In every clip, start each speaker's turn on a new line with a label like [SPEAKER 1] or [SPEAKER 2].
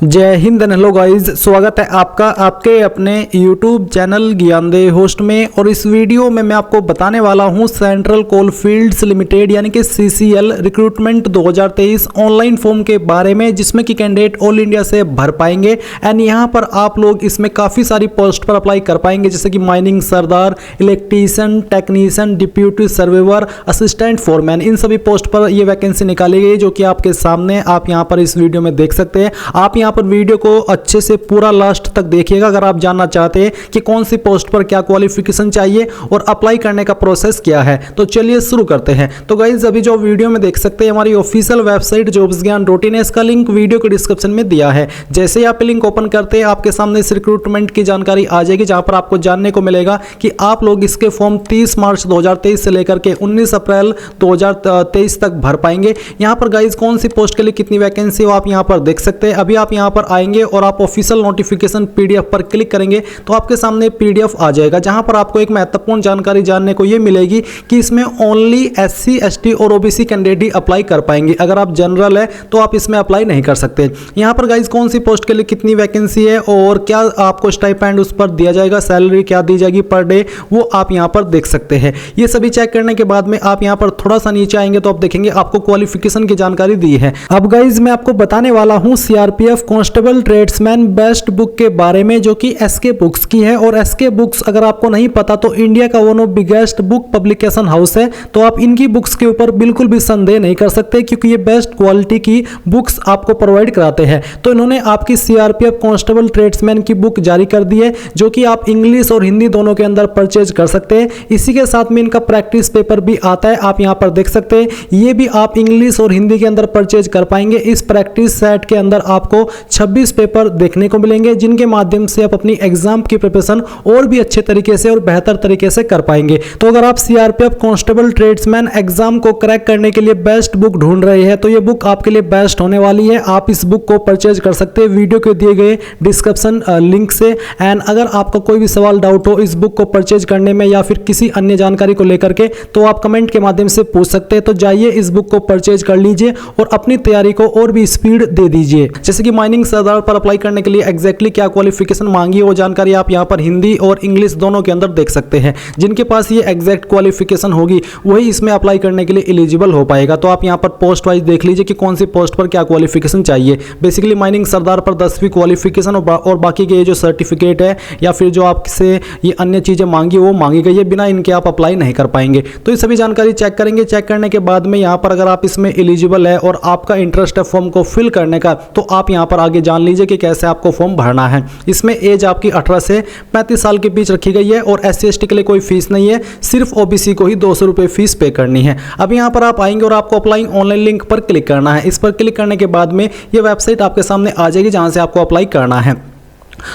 [SPEAKER 1] जय Hind and hello guys, स्वागत है आपका आपके अपने YouTube चैनल ज्ञानदेह होस्ट में। और इस वीडियो में मैं आपको बताने वाला हूं सेंट्रल कोल फील्ड्स लिमिटेड यानी कि CCL रिक्रूटमेंट 2023 ऑनलाइन फॉर्म के बारे में, जिसमें कि कैंडिडेट ऑल इंडिया से भर पाएंगे। एंड यहां पर आप लोग इसमें काफ़ी सारी पोस्ट पर अप्लाई कर पाएंगे, जैसे कि माइनिंग सरदार, electrician, technician, deputy surveyor, assistant foreman, इन सभी पोस्ट पर यह वैकेंसी निकाली गई जो कि आपके सामने आप यहाँ पर इस वीडियो में देख सकते हैं। आप यहाँ पर वीडियो को अच्छे से पूरा लास्ट तक देखिएगा अगर आप जानना चाहते हैं कि कौन सी पोस्ट पर क्या क्वालिफिकेशन चाहिए और अप्लाई करने का प्रोसेस क्या है। तो चलिए शुरू करते हैं। तो गाइज अभी जो वीडियो में देख सकते हैं हमारी ऑफिशियल वेबसाइट jobsgyan.in, इसका लिंक वीडियो के डिस्क्रिप्शन में दिया है। जैसे ही आप लिंक ओपन करते हैं आपके सामने इस रिक्रूटमेंट की जानकारी आ जाएगी, जहां पर आपको जानने को मिलेगा कि आप लोग इसके फॉर्म 30 मार्च 2023 से लेकर के 19 अप्रैल 2023 तक भर पाएंगे। यहां पर गाइज कौन सी पोस्ट के लिए कितनी वैकेंसी हो आप यहां पर देख सकते हैं। अभी आप यहां पर आएंगे और आप ऑफिशियल नोटिफिकेशन PDF पर क्लिक करेंगे तो आपके सामने PDF आ जाएगा, जहां पर आपको एक महत्वपूर्ण जानकारी जानने को यह मिलेगी कि इसमें ओनली SC ST और OBC कैंडिडेट ही अप्लाई कर पाएंगे। अगर आप जनरल है तो आप इसमें अप्लाई नहीं कर सकते। यहां पर गाइज कौन सी पोस्ट के लिए कितनी वैकेंसी है और क्या आपको स्टाइपेंड उस पर दिया जाएगा, सैलरी क्या दी जाएगी पर डे, वो आप यहां पर देख सकते हैं। ये सभी चेक करने के बाद में आप यहां पर थोड़ा सा नीचे आएंगे तो आप देखेंगे आपको क्वालिफिकेशन की जानकारी दी है। अब गाइज मैं आपको बताने वाला हूं CRPF constable tradesman best book के बारे में, जो कि SK बुक्स की है। और SK बुक्स अगर आपको नहीं पता तो इंडिया का one of biggest book publication house है। तो आप इनकी बुक्स के ऊपर बिल्कुल भी संदेह नहीं कर सकते, क्योंकि ये बेस्ट क्वालिटी की बुक्स आपको प्रोवाइड कराते हैं। तो इन्होंने आपकी CRPF कांस्टेबल ट्रेड्समैन की बुक जारी कर दी है, जो कि आप इंग्लिश और हिंदी दोनों के अंदर परचेज कर सकते हैं। इसी के साथ में इनका प्रैक्टिस पेपर भी आता है, आप यहाँ पर देख सकते हैं। ये भी आप इंग्लिश और हिंदी के अंदर परचेज कर पाएंगे। इस प्रैक्टिस सेट के अंदर आपको 26 पेपर देखने को मिलेंगे, जिनके माध्यम से आप अपनी एग्जाम की प्रिपरेशन और भी अच्छे तरीके से और बेहतर तरीके से कर पाएंगे। तो अगर आप CRPF कांस्टेबल ट्रेड्समैन एग्जाम को क्रैक करने के लिए बेस्ट बुक ढूंढ रहे हैं तो ये बुक आपके लिए बेस्ट होने वाली है। आप इस बुक को परचेज कर सकते हैं वीडियो के दिए गए डिस्क्रिप्शन लिंक से। एंड अगर आपका कोई भी सवाल डाउट हो इस बुक को परचेज करने में या फिर किसी अन्य जानकारी को लेकर के, तो आप कमेंट के माध्यम से पूछ सकते हैं। तो जाइए इस बुक को परचेज कर लीजिए और अपनी तैयारी को और भी स्पीड दे दीजिए। जैसे कि माइनिंग सरदार पर अप्लाई करने के लिए एग्जैक्टली क्या क्वालिफिकेशन मांगी है वो जानकारी आप यहां पर हिंदी और इंग्लिश दोनों के अंदर देख सकते हैं। जिनके पास ये एग्जैक्ट क्वालिफिकेशन होगी वही इसमें अप्लाई करने के लिए एलिजिबल हो पाएगा। तो आप यहां पर पोस्ट वाइज देख लीजिए कि कौन सी पोस्ट पर क्या क्वालिफिकेशन चाहिए। बेसिकली माइनिंग सरदार पर 10वीं क्वालिफिकेशन और बाकी के जो सर्टिफिकेट है या फिर जो आपसे ये अन्य चीजें मांगी वो मांगी गई है, बिना इनके आप अप्लाई नहीं कर पाएंगे। तो ये सभी जानकारी चेक करेंगे। चेक करने के बाद में यहाँ पर अगर आप इसमें एलिजिबल है और आपका इंटरेस्ट है फॉर्म को फिल करने का, तो आप यहाँ पर आगे जान लीजिए कि कैसे आपको फॉर्म भरना है। इसमें एज आपकी 18 से 35 साल के बीच रखी गई है और SC ST के लिए कोई फीस नहीं है, सिर्फ OBC को ही 200 रुपये फीस पे करनी है। अब यहाँ पर आप आएंगे और आपको अप्लाई ऑनलाइन लिंक पर क्लिक करना है। इस पर क्लिक करने के बाद में ये वेबसाइट आपके सामने आ जाएगी जहाँ से आपको अप्लाई करना है।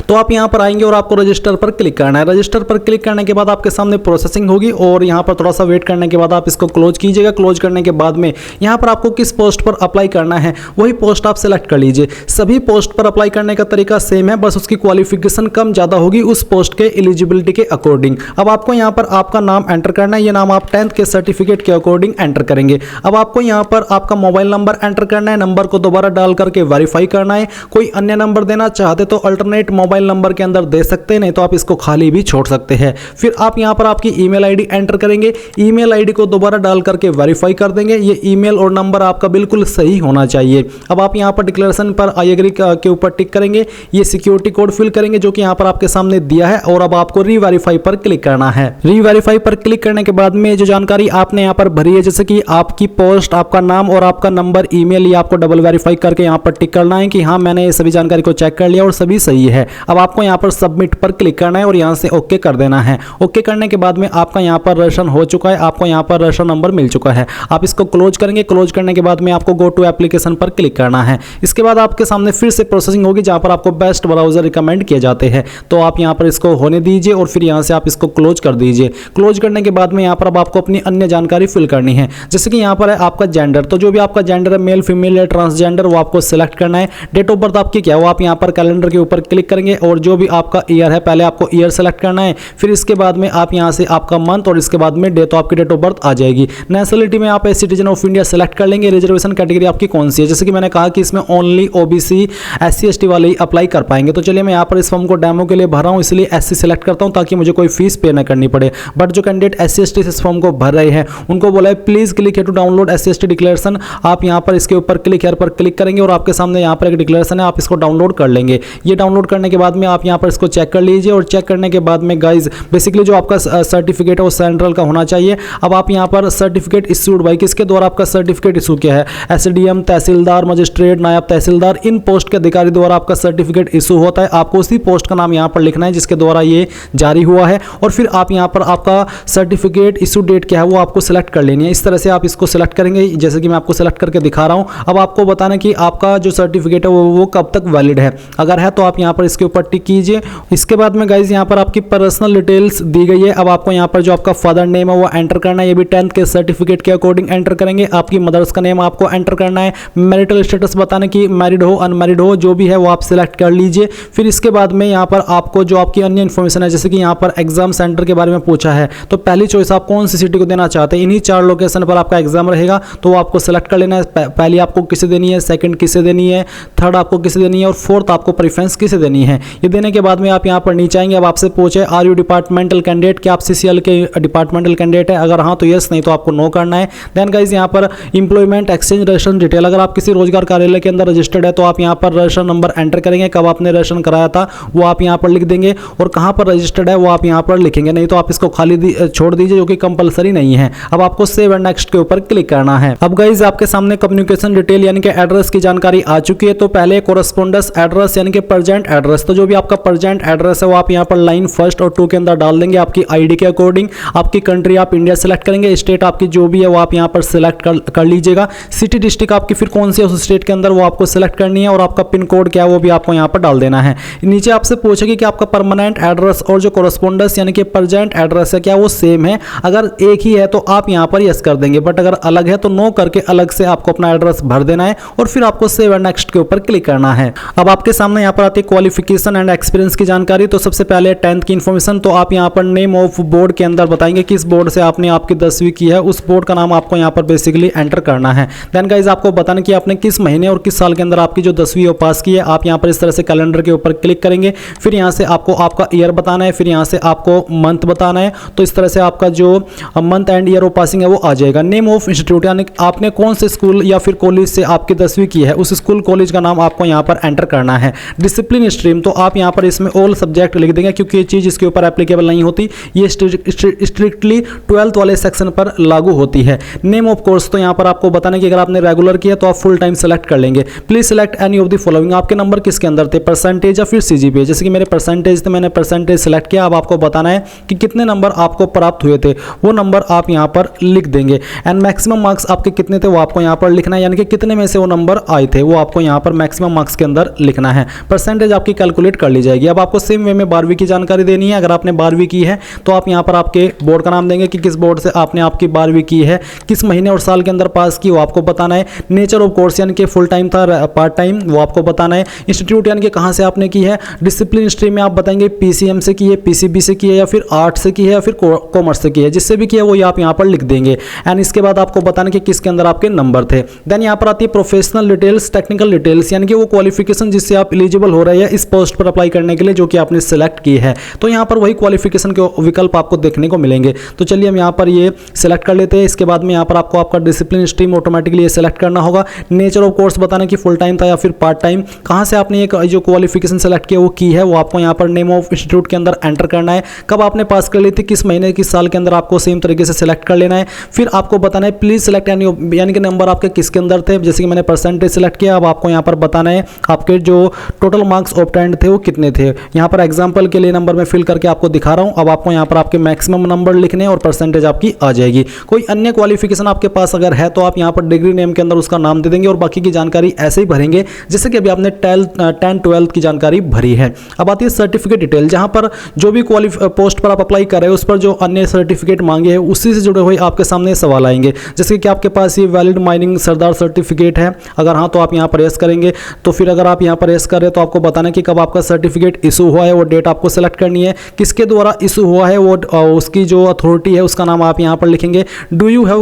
[SPEAKER 1] तो आप यहां पर आएंगे और आपको रजिस्टर पर क्लिक करना है। रजिस्टर पर क्लिक करने के बाद आपके सामने प्रोसेसिंग होगी और यहां पर थोड़ा सा वेट करने के बाद आप इसको क्लोज कीजिएगा। क्लोज करने के बाद में यहां पर आपको किस पोस्ट पर अप्लाई करना है वही पोस्ट आप सेलेक्ट कर लीजिए। सभी पोस्ट पर अप्लाई करने का तरीका सेम है, बस उसकी क्वालिफिकेशन कम ज़्यादा होगी उस पोस्ट के एलिजिबिलिटी के अकॉर्डिंग। अब आपको यहाँ पर आपका नाम एंटर करना है। ये नाम आप 10th के सर्टिफिकेट के अकॉर्डिंग एंटर करेंगे। अब आपको यहाँ पर आपका मोबाइल नंबर एंटर करना है। नंबर को दोबारा डाल करके वेरीफाई करना है। कोई अन्य नंबर देना चाहते तो अल्टरनेट मोबाइल नंबर के अंदर दे सकते हैं, नहीं तो आप इसको खाली भी छोड़ सकते हैं। फिर आप यहां पर आपकी ईमेल आईडी एंटर करेंगे। ईमेल आईडी को दोबारा डाल करके वेरीफाई कर देंगे। ये ईमेल और नंबर आपका बिल्कुल सही होना चाहिए। अब आप यहां पर डिक्लेरेशन पर आई एग्री के ऊपर टिक करेंगे। ये सिक्योरिटी कोड फिल करेंगे जो कि यहां पर आपके सामने दिया है और अब आपको रीवेरीफाई पर क्लिक करना है। रीवेरीफाई पर क्लिक करने के बाद में जो जानकारी आपने यहां पर भरी है, जैसे कि आपकी पोस्ट, आपका नाम और आपका नंबर, ईमेल, ये आपको डबल वेरीफाई करके यहां पर टिक करना है कि हाँ मैंने ये सभी जानकारी को चेक कर लिया और सभी सही है। अब आपको यहाँ पर सबमिट पर क्लिक करना है और यहाँ से ओके कर देना है। ओके करने के बाद में आपका यहाँ पर रजिस्ट्रेशन हो चुका है, आपको यहाँ पर रजिस्ट्रेशन नंबर मिल चुका है। आप इसको क्लोज करेंगे। क्लोज करने के बाद में आपको गो टू एप्लीकेशन पर क्लिक करना है। इसके बाद आपके सामने फिर से प्रोसेसिंग होगी जहाँ पर आपको बेस्ट ब्राउजर रिकमेंड किए जाते हैं। तो आप यहाँ पर इसको होने दीजिए और फिर यहाँ से आप इसको क्लोज कर दीजिए। क्लोज करने के बाद में यहाँ पर अब आपको अपनी अन्य जानकारी फिल करनी है। जैसे कि यहाँ पर है आपका जेंडर, तो जो भी आपका जेंडर है मेल, फीमेल या ट्रांसजेंडर वो आपको सिलेक्ट करना है। डेट ऑफ बर्थ आपकी क्या है वो आप यहाँ पर कैलेंडर के ऊपर क्लिक करेंगे और जो भी आपका ईयर है पहले आपको ईयर सेलेक्ट करना है, फिर इसके बाद में आप यहाँ से आपका मंथ और इसके बाद में डेट, तो आपकी डेट ऑफ बर्थ आ जाएगी। नेशनलिटी में आप सिटीजन ऑफ इंडिया सेलेक्ट कर लेंगे। रिजर्वेशन कैटेगरी आपकी कौन सी है, जैसे कि मैंने कहा कि इसमें ओनली ओबीसी SC ST वाले ही अप्लाई कर पाएंगे। तो चलिए मैं यहाँ पर इस फॉर्म को डेमो के लिए भर रहा हूँ, इसलिए SC सेलेक्ट करता हूँ ताकि मुझे कोई फीस पे ना करनी पड़े। बट जो कैंडिडेट SC ST इस फॉर्म को भर रहे हैं उनको बोला है please click to download SC ST declaration. आप यहाँ पर इसके ऊपर क्लिक हेयर पर क्लिक करेंगे और आपके सामने यहाँ पर एक डिक्लेरेशन है, आप इसको डाउनलोड कर लेंगे। ये डाउनलोड करने के बाद में आप यहाँ पर इसको चेक कर लीजिए और चेक करने के बाद में गाइज बेसिकली जो आपका सर्टिफिकेट है वो सेंट्रल का होना चाहिए। अब आप यहाँ पर सर्टिफिकेट इशूड बाई, किसके द्वारा आपका सर्टिफिकेट इशू किया है, SDM, तहसीलदार, मजिस्ट्रेट, नायब तहसीलदार, इन पोस्ट के अधिकारी द्वारा आपका सर्टिफिकेट इशू होता है। आपको उसी पोस्ट का नाम यहाँ पर लिखना है जिसके द्वारा ये जारी हुआ है और फिर आप यहाँ पर आपका सर्टिफिकेट इशू डेट क्या है वो आपको सिलेक्ट कर लेनी है। इस तरह से आप इसको सिलेक्ट करेंगे जैसे कि मैं आपको सिलेक्ट करके दिखा रहा हूँ। अब आपको बताना कि आपका जो सर्टिफिकेट है वो कब तक वैलिड है, अगर है तो आप यहाँ पर इसके ऊपर टिक कीजिए। इसके बाद में गाइज यहाँ पर आपकी पर्सनल डिटेल्स दी गई है। अब आपको यहाँ पर जो आपका फादर नेम है वो एंटर करना है, ये भी 10th के सर्टिफिकेट के अकॉर्डिंग एंटर करेंगे। आपकी मदर्स का नेम आपको एंटर करना है। मैरिटल स्टेटस बताना कि मैरिड हो अनमैरिड हो जो भी है वो आप सिलेक्ट कर लीजिए। फिर इसके बाद में यहाँ पर आपको जो आपकी अन्य इन्फॉर्मेशन है, जैसे कि यहाँ पर एग्जाम सेंटर के बारे में पूछा है, तो पहली चॉइस आप कौन सी सिटी को देना चाहते हैं, इन्हीं 4 लोकेशन पर आपका एग्जाम रहेगा तो वो आपको सेलेक्ट कर लेना है। पहली आपको किसे देनी है, सेकंड किसे देनी है, थर्ड आपको किसे देनी है और फोर्थ आपको प्रेफरेंस किसे देनी है। ये देने के बाद में आप यहाँ पर नीचे आएंगे। अब आपसे पूछे आर यू डिपार्टमेंटल कैंडिडेट, क्या आप CCL के डिपार्टमेंटल कैंडिडेट है, अगर हाँ तो यस, नहीं तो आपको नो करना है। देन गाइज यहाँ पर इंप्लॉयमेंट एक्सचेंज रजिस्ट्रेशन डिटेल, अगर आप किसी रोजगार कार्यालय के अंदर रजिस्टर्ड है तो आप यहाँ पर रजिस्ट्रेशन नंबर एंटर करेंगे, कब आपने रजिस्ट्रेशन कराया था वो आप यहाँ पर लिख देंगे और कहाँ पर रजिस्टर्ड है वो आप यहाँ पर लिखेंगे, नहीं तो आप इसको खाली छोड़ दीजिए जो कि कंपलसरी नहीं है। अब आपको सेव एंड नेक्स्ट के ऊपर क्लिक करना है। अब गाइज आपके सामने कम्युनिकेशन डिटेल यानी कि एड्रेस की जानकारी आ चुकी है। तो पहले कोरस्पोंडेंस एड्रेस यानी कि प्रेजेंट एड्रेस, तो जो भी आपका प्रेजेंट एड्रेस है वो आप यहाँ पर लाइन 1 और 2 के अंदर डाल देंगे आपकी आईडी के अकॉर्डिंग। आपकी कंट्री आप इंडिया सेलेक्ट करेंगे, स्टेट आपकी जो भी है वो आप यहाँ पर सिलेक्ट कर लीजिएगा। सिटी डिस्ट्रिक्ट आपकी फिर कौन सी है उस स्टेट के अंदर वो आपको सिलेक्ट करनी है और आपका पिन कोड क्या है वो भी आपको यहाँ पर डाल देना है। नीचे आपसे पूछेगी कि आपका परमानेंट एड्रेस और जो कोरस्पोंडेंस यानी कि प्रेजेंट एड्रेस है क्या वो सेम है, अगर एक ही है तो आप यहाँ पर यस कर देंगे, बट अगर अलग है तो नो करके अलग से आपको अपना एड्रेस भर देना है और फिर आपको सेव एंड नेक्स्ट के ऊपर क्लिक करना है। अब आपके सामने यहाँ पर आती है क्वालिफिकेशन एंड एक्सपीरियंस की जानकारी। तो सबसे पहले 10th की इन्फॉर्मेशन, तो आप यहाँ पर नेम ऑफ बोर्ड के अंदर बताएंगे किस बोर्ड से आपने आपकी 10वीं की है, उस बोर्ड का नाम आपको यहाँ पर बेसिकली एंटर करना है। देन गाइज आपको बताना कि आपने किस महीने और किस साल के अंदर आपकी जो 10वीं पास की है। आप यहाँ पर इस तरह से कैलेंडर के ऊपर क्लिक करेंगे, फिर यहाँ से आपको आपका ईयर बताना है, फिर यहाँ से आपको मंथ बताना है। तो इस तरह से आपका जो month and year of passing है वो आ जाएगा। नेम ऑफ इंस्टीट्यूट यानी आपने कौन से स्कूल या फिर कॉलेज से आपकी 10वीं की है उस स्कूल कॉलेज का नाम आपको यहाँ पर एंटर करना है। डिसिप्लिन स्ट्रीम, तो आप यहाँ पर इसमें ऑल सब्जेक्ट लिख देंगे क्योंकि ये चीज़ इसके ऊपर एप्लीकेबल नहीं होती, ये स्ट्रिक्टली 12th वाले सेक्शन पर लागू होती है। नेम ऑफ कोर्स, तो यहाँ पर आपको बताना कि अगर आपने रेगुलर किया तो आप फुल टाइम सेलेक्ट कर लेंगे। Please select any of the following, आपके नंबर किसके अंदर थे, परसेंटेज या फिर CGPA। जैसे कि मेरे परसेंटेज थे, मैंने परसेंटेज सेलेक्ट किया। अब आपको बताना है कि कितने नंबर आपको प्राप्त हुए थे, वो नंबर आप यहाँ पर लिख देंगे। एंड मैक्सिमम मार्क्स आपके कितने थे वो आपको यहाँ पर लिखना है, यानी कि कितने में से वो नंबर आए थे वो आपको यहाँ पर मैक्सिमम मार्क्स के अंदर लिखना है। परसेंटेज आपकी कैलकुलेट कर ली जाएगी। अब आपको सेम वे में 12वीं की जानकारी देनी है। अगर आपने 12वीं की है तो आप यहाँ पर आपके बोर्ड का नाम देंगे कि किस बोर्ड से आपने आपकी 12वीं की है, किस महीने और साल के अंदर पास की वो आपको बताना है। नेचर ऑफ कोर्स यानी कि फुल टाइम था पार्ट टाइम वो आपको बताना है। इंस्टीट्यूट यानी कि कहाँ से आपने की है। डिसिप्लिन स्ट्रीम में आप बताएंगे PCM से की है, PCB से की है या फिर आर्ट से की है या फिर कॉमर्स से की है, जिससे भी की है वो आप यहाँ पर लिख देंगे। एंड इसके बाद आपको बताना कि किसके अंदर आपके नंबर थे। देन यहाँ पर आती है प्रोफेशनल डिटेल्स, टेक्निकल डिटेल्स, यानी कि वो क्वालिफिकेशन जिससे आप एलिजिबल हो रहे हैं इस पोस्ट पर अप्लाई करने के लिए जो कि आपने सेलेक्ट की है। तो यहाँ पर वही क्वालिफिकेशन के विकल्प आपको देखने को मिलेंगे। तो चलिए हम यहाँ पर ये सिलेक्ट कर लेते हैं। इसके बाद में यहाँ पर आपको आपका डिसिप्लिन स्ट्रीम ऑटोमेटिकली ये सेलेक्ट करना होगा। नेचर ऑफ कोर्स बताना कि फुल टाइम था या फिर पार्ट टाइम। कहाँ से आपने एक जो क्वालिफिकेशन सेलेक्ट किया वो की है वो आपको यहाँ पर नेम ऑफ इंस्टीट्यूट के अंदर एंटर करना है। कब आपने पास कर ली थी, किस महीने किस साल के अंदर आपको सेम तरीके से सिलेक्ट कर लेना है। फिर आपको बताना है प्लीज सेलेक्ट यानी कि नंबर आपके किसके अंदर थे। जैसे कि मैंने परसेंटेज सेलेक्ट किया, अब आपको यहाँ पर बताना है आपके जो टोटल मार्क्स ऑब्टेन्ड थे वो कितने थे। यहाँ पर एग्जांपल के लिए नंबर में फिल करके आपको दिखा रहा हूँ। अब आपको यहाँ पर आपके मैक्सिमम नंबर लिखने और परसेंटेज आपकी आ जाएगी। कोई अन्य क्वालिफिकेशन आपके पास अगर है तो आप यहाँ पर डिग्री नेम के अंदर उसका नाम दे देंगे और बाकी की जानकारी ऐसे ही भरेंगे जैसे कि अभी आपने 10th 12th की जानकारी भरी है। अब आती है सर्टिफिकेट डिटेल, जहाँ पर जो भी पोस्ट पर आप अप्लाई कर रहे हो उस पर जो अन्य सर्टिफिकेट मांगे हैं उसी से जुड़े हुए आपके सामने सवाल आएंगे। जैसे कि आपके पास ये वैलिड माइनिंग सरदार सर्टिफिकेट है, अगर हाँ तो आप यहाँ पर यस करेंगे। तो फिर अगर आप यहाँ पर यस कर रहे हैं तो आपको बताना कि कब आपका सर्टिफिकेट इशू हुआ है वो डेट आपको सेलेक्ट करनी है, किसके द्वारा इशू हुआ है वो उसकी जो अथॉरिटी है उसका नाम आप यहाँ पर लिखेंगे। Do you have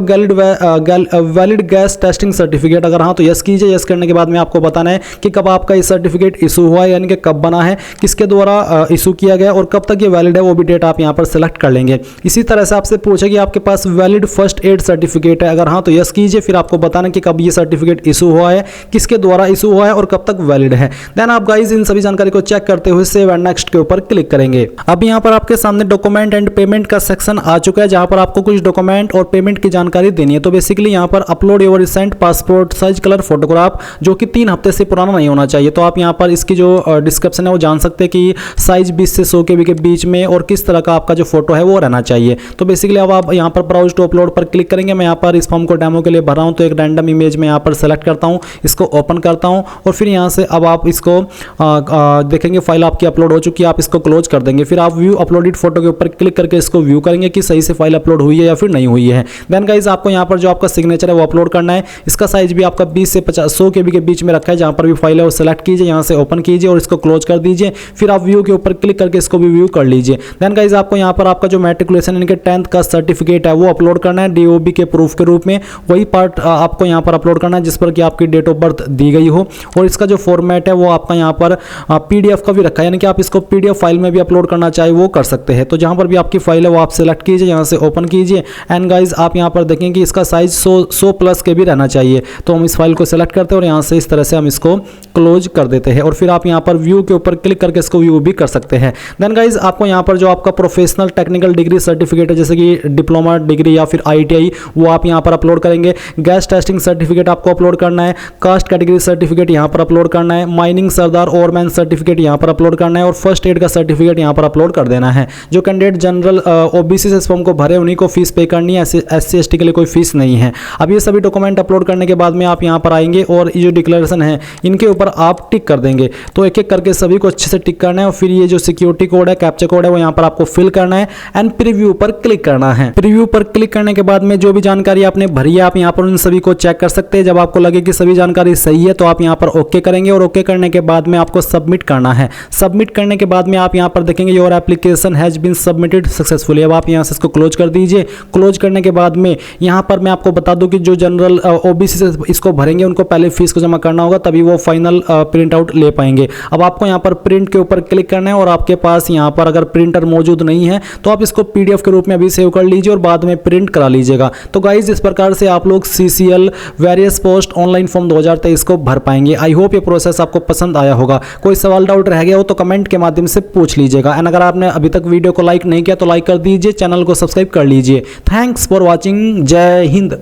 [SPEAKER 1] valid gas testing certificate, अगर हाँ तो यस कीजिए। यस करने के बाद में आपको बताना है कि कब आपका ये सर्टिफिकेट इशू हुआ है, यानी कि कब बना है, किसके द्वारा इशू किया गया और कब तक ये वैलिड है, वो भी डेट आप यहाँ पर सेलेक्ट कर लेंगे। इसी तरह से आपसे पूछे कि आपके पास वैलिड फर्स्ट एड सर्टिफिकेट है, अगर हाँ तो यस कीजिए। फिर आपको बताना कि कब ये सर्टिफिकेट इशू हुआ है, किसके द्वारा इशू हुआ है और कब तक वैलिड है। देन आप गाइस इन सभी जानकारी को चेक करते हुए सेव एंड नेक्स्ट के ऊपर क्लिक करेंगे। अब यहाँ पर आपके सामने डॉक्यूमेंट एंड पेमेंट का सेक्शन आ चुका है, जहां पर आपको कुछ डॉक्यूमेंट और पेमेंट की जानकारी देनी है। तो बेसिकली यहाँ पर upload your recent passport size colour photograph, जो कि 3 हफ्ते से पुराना नहीं होना चाहिए। तो आप यहाँ पर इसकी जो डिस्क्रिप्शन है वो जान सकते हैं कि साइज 20 से 100 KB के बीच में और किस तरह का आपका जो फोटो है वो रहना चाहिए। तो बेसिकली अब आप यहाँ पर ब्राउज टू अपलोड पर क्लिक करेंगे। मैं यहाँ पर इस फॉर्म को डेमो के लिए भर रहा हूँ, तो एक रैंडम इमेज में यहाँ पर सेलेक्ट करता हूँ, इसको ओपन करता हूँ और फिर यहाँ से अब आप इसको देखेंगे फाइल आपकी अपलोड हो चुकी है, आप इसको क्लोज कर देंगे। फिर आप व्यू अपलोडेड फोटो के ऊपर क्लिक करके इसको व्यू करेंगे कि सही से फाइल अपलोड हुई है या फिर नहीं हुई है। देन गाइज आपको यहाँ पर जो आपका सिग्नेचर है वो अपलोड करना है। इसका साइज भी आपका 20 से 100 KB के बीच में रखा है, जहाँ पर भी फाइल है वो सेलेक्ट कीजिए, यहाँ से ओपन कीजिए और इसको क्लोज कर दीजिए। फिर आप व्यू के ऊपर क्लिक करके इसको भी व्यू कर लीजिए। देन गाइज आपको यहाँ पर आपका जो मैट्रिकुलेशन यानी कि 10th का सर्टिफिकेट है वो अपलोड करना है DOB के प्रूफ के रूप में। वही पार्ट आपको यहाँ पर अपलोड करना है जिस पर कि आपकी डेट ऑफ बर्थ दी गई हो, और इसका जो फॉर्मेट है वो आपका यहाँ पर PDF का भी रखा है, यानी कि आप इसको PDF फाइल में भी अपलोड करना चाहे वो कर सकते हैं। तो जहाँ पर भी आपकी फाइल है वो आप सेलेक्ट कीजिए, यहाँ से ओपन कीजिए एंड गाइज आप यहाँ पर देखेंगे इसका साइज 100+ के भी रहना चाहिए। तो हम इस फाइल को सेलेक्ट करते हैं और यहाँ से इस तरह से हम इसको क्लोज कर देते हैं और फिर आप यहाँ पर व्यू के ऊपर क्लिक करके इसको व्यू भी कर सकते हैं। देन गाइज आपको यहाँ पर जो आपका प्रोफेशनल टेक्निकल डिग्री सर्टिफिकेट है, जैसे कि डिप्लोमा डिग्री या फिर ITI, वो आप यहाँ पर अपलोड करेंगे। गैस टेस्टिंग सर्टिफिकेट आपको अपलोड करना है, कास्ट कैटेगरी सर्टिफिकेट यहाँ पर अपलोड करना है, माइनिंग सरदार ओवरमैन सर्टिफिकेट यहाँ पर अपलोड करना है और फर्स्ट एड का सर्टिफिकेट यहाँ पर अपलोड कर देना है। जो कैंडिडेट जनरल OBC से इस फॉर्म को भरे उन्हीं को फीस पे करनी है, SC ST के लिए कोई फीस नहीं है। अब ये सभी डॉक्यूमेंट अपलोड करने के बाद में आप यहाँ पर आएंगे और ये जो डिक्लेरेशन है इनके ऊपर आप टिक कर देंगे। तो एक एक करके सभी को अच्छे से टिक करना है और फिर ये जो सिक्योरिटी कोड है, कैप्चा कोड है, वो यहाँ पर आपको फिल करना है एंड प्रीव्यू पर क्लिक करना है। प्रीव्यू पर क्लिक करने के बाद में जो भी जानकारी आपने भरी है आप यहाँ पर उन सभी को चेक कर सकते हैं। जब आपको लगे कि सभी जानकारी सही है तो आप यहाँ पर ओके करेंगे और ओके करने के बाद में आपको सबमिट करना है। सबमिट करने के बाद में आप यहाँ पर देखेंगे your application has been submitted successfully. अब आप यहाँ से इसको क्लोज कर दीजिए। क्लोज करने के बाद में यहाँ पर मैं आपको बता दूं कि जो जनरल OBC से इसको भरेंगे उनको पहले फीस को जमा करना होगा, तभी वो फाइनल प्रिंट आउट ले पाएंगे। अब आपको यहाँ पर प्रिंट के ऊपर क्लिक करना है और आपके पास यहाँ पर अगर प्रिंटर मौजूद नहीं है तो आप इसको PDF के रूप में अभी सेव कर लीजिए और बाद में प्रिंट करा लीजिएगा। तो गाइज इस प्रकार से आप लोग CCL various post online form 2023 को भर पाएंगे। आई होप ये प्रोसेस आपको पसंद आया होगा। कोई सवाल डाउट रह गया हो तो कमेंट के माध्यम से पूछ लीजिएगा एंड अगर आपने अभी तक वीडियो को लाइक नहीं किया तो लाइक कर दीजिए, चैनल को सब्सक्राइब कर लीजिए। Thanks for watching. जय हिंद।